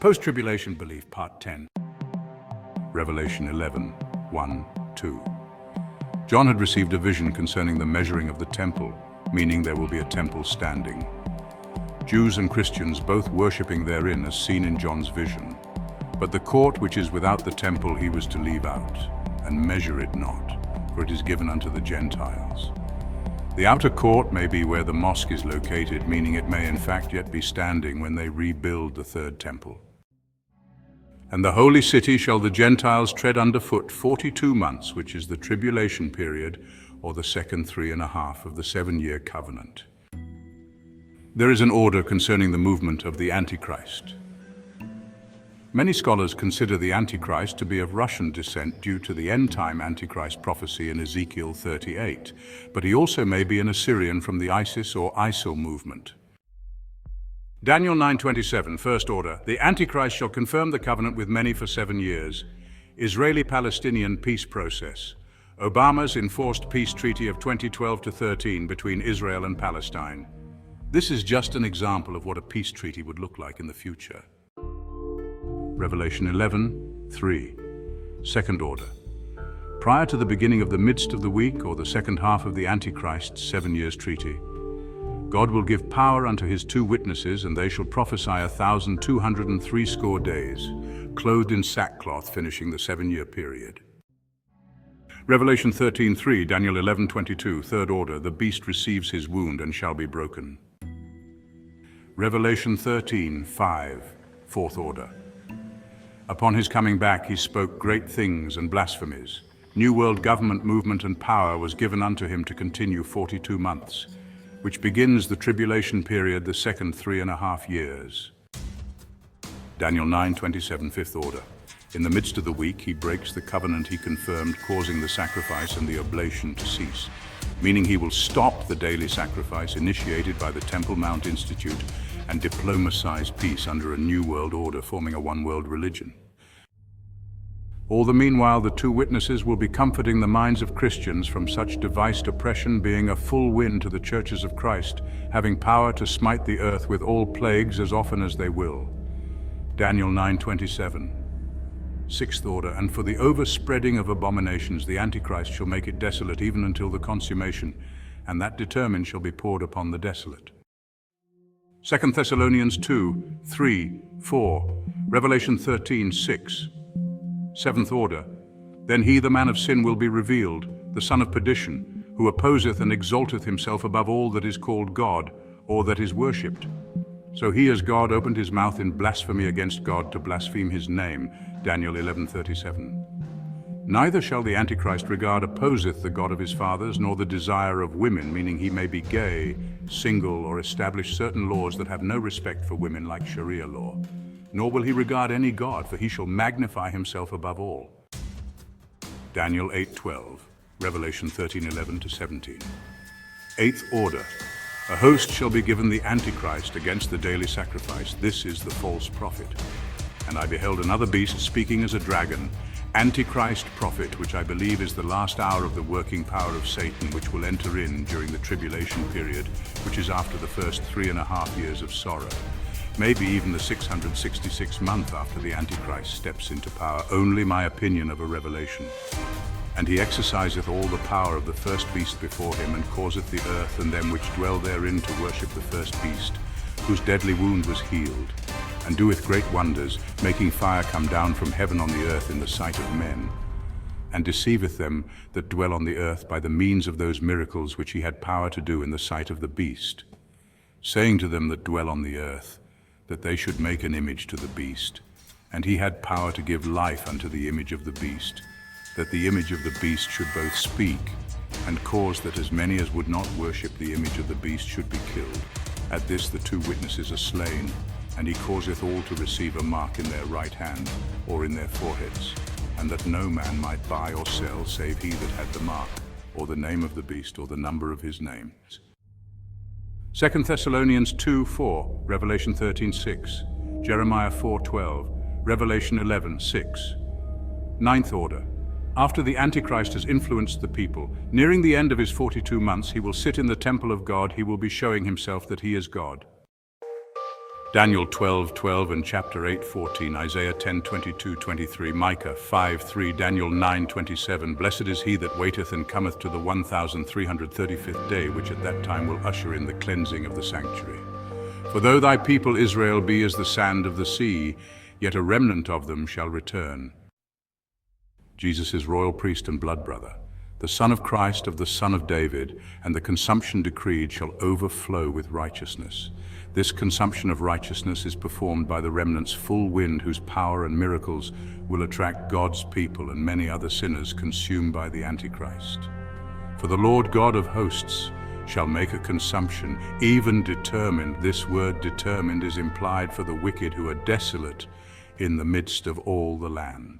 Post-Tribulation Belief, Part 10. Revelation 11, 1, 2. John had received a vision concerning the measuring of the temple, meaning there will be a temple standing. Jews and Christians both worshipping therein as seen in John's vision. But the court which is without the temple he was to leave out, and measure it not, for it is given unto the Gentiles. The outer court may be where the mosque is located, meaning it may in fact yet be standing when they rebuild the third temple. And the holy city shall the Gentiles tread underfoot 42 months, which is the tribulation period, or the second 3.5 of the 7-year covenant. There is an order concerning the movement of the Antichrist. Many scholars consider the Antichrist to be of Russian descent due to the end-time Antichrist prophecy in Ezekiel 38, but he also may be an Assyrian from the ISIS or ISIL movement. Daniel 9:27, First Order. The Antichrist shall confirm the covenant with many for 7 years. Israeli-Palestinian peace process. Obama's enforced peace treaty of 2012-13 between Israel and Palestine. This is just an example of what a peace treaty would look like in the future. Revelation 11:3. Second Order. Prior to the beginning of the midst of the week or the second half of the Antichrist's 7 years treaty, God will give power unto his 2 witnesses, and they shall prophesy 1,203 days, clothed in sackcloth, finishing the 7-year period. Revelation 13:3, Daniel 11:22, Third Order. The beast receives his wound and shall be broken. Revelation 13:5, Fourth Order. Upon his coming back he spoke great things and blasphemies. New world government movement and power was given unto him to continue 42 months, which begins the tribulation period, the second 3.5 years. Daniel 9:27, Fifth Order. In the midst of the week he breaks the covenant he confirmed, causing the sacrifice and the oblation to cease, meaning he will stop the daily sacrifice initiated by the Temple Mount Institute and diplomatize peace under a new world order, forming a one-world religion. All the meanwhile, the 2 witnesses will be comforting the minds of Christians from such devised oppression, being a full wind to the churches of Christ, having power to smite the earth with all plagues as often as they will. Daniel 9:27. Sixth Order. And for the overspreading of abominations, the Antichrist shall make it desolate even until the consummation, and that determined shall be poured upon the desolate. 2 Thessalonians 2:3, 4. Revelation 13:6. Seventh Order. Then he, the man of sin, will be revealed, the son of perdition, who opposeth and exalteth himself above all that is called God, or that is worshipped. So he, as God, opened his mouth in blasphemy against God to blaspheme his name. Daniel 11:37. Neither shall the Antichrist regard opposeth the God of his fathers, nor the desire of women, meaning he may be gay, single, or establish certain laws that have no respect for women like Sharia law. Nor will he regard any God, for he shall magnify himself above all. Daniel 8:12, Revelation 13:11-17. Eighth Order. A host shall be given the Antichrist against the daily sacrifice. This is the false prophet. And I beheld another beast speaking as a dragon, Antichrist prophet, which I believe is the last hour of the working power of Satan, which will enter in during the tribulation period, which is after the first 3.5 years of sorrow. Maybe even the 666th month after the Antichrist steps into power. Only my opinion of a revelation. And he exerciseth all the power of the first beast before him, and causeth the earth and them which dwell therein to worship the first beast, whose deadly wound was healed, and doeth great wonders, making fire come down from heaven on the earth in the sight of men, and deceiveth them that dwell on the earth by the means of those miracles which he had power to do in the sight of the beast, saying to them that dwell on the earth, that they should make an image to the beast. And he had power to give life unto the image of the beast, that the image of the beast should both speak, and cause that as many as would not worship the image of the beast should be killed. At this the 2 witnesses are slain, and he causeth all to receive a mark in their right hand, or in their foreheads, and that no man might buy or sell, save he that had the mark, or the name of the beast, or the number of his name. 2 Thessalonians 2:4, Revelation 13:6, Jeremiah 4:12, Revelation 11:6. Ninth Order. After the Antichrist has influenced the people, nearing the end of his 42 months, he will sit in the temple of God. He will be showing himself that he is God. Daniel 12:12 and chapter 8:14, Isaiah 10:22-23, Micah 5:3, Daniel 9:27. Blessed is he that waiteth and cometh to the 1335th day, which at that time will usher in the cleansing of the sanctuary. For though thy people Israel be as the sand of the sea, yet a remnant of them shall return. Jesus is royal priest and blood brother, the Son of Christ of the Son of David, and the consumption decreed shall overflow with righteousness. This consumption of righteousness is performed by the remnant's full wind, whose power and miracles will attract God's people and many other sinners consumed by the Antichrist. For the Lord God of hosts shall make a consumption, even determined. This word determined is implied for the wicked who are desolate in the midst of all the land.